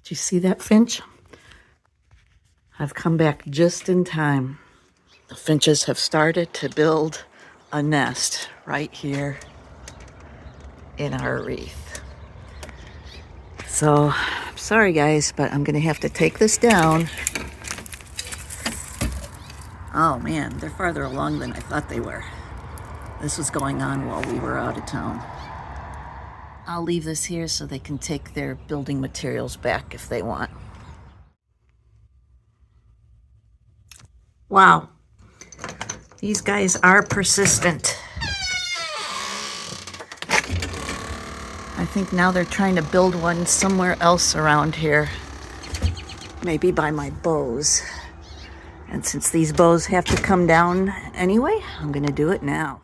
Did you see that finch? I've come back just in time. The finches have started to build a nest right here in our wreath. So, I'm sorry guys, but I'm gonna have to take this down. Oh man, they're farther along than I thought they were. This was going on while we were out of town. I'll leave this here so they can take their building materials back if they want. Wow, these guys are persistent. I think now they're trying to build one somewhere else around here. Maybe by my bows. And since these bows have to come down anyway, I'm gonna do it now.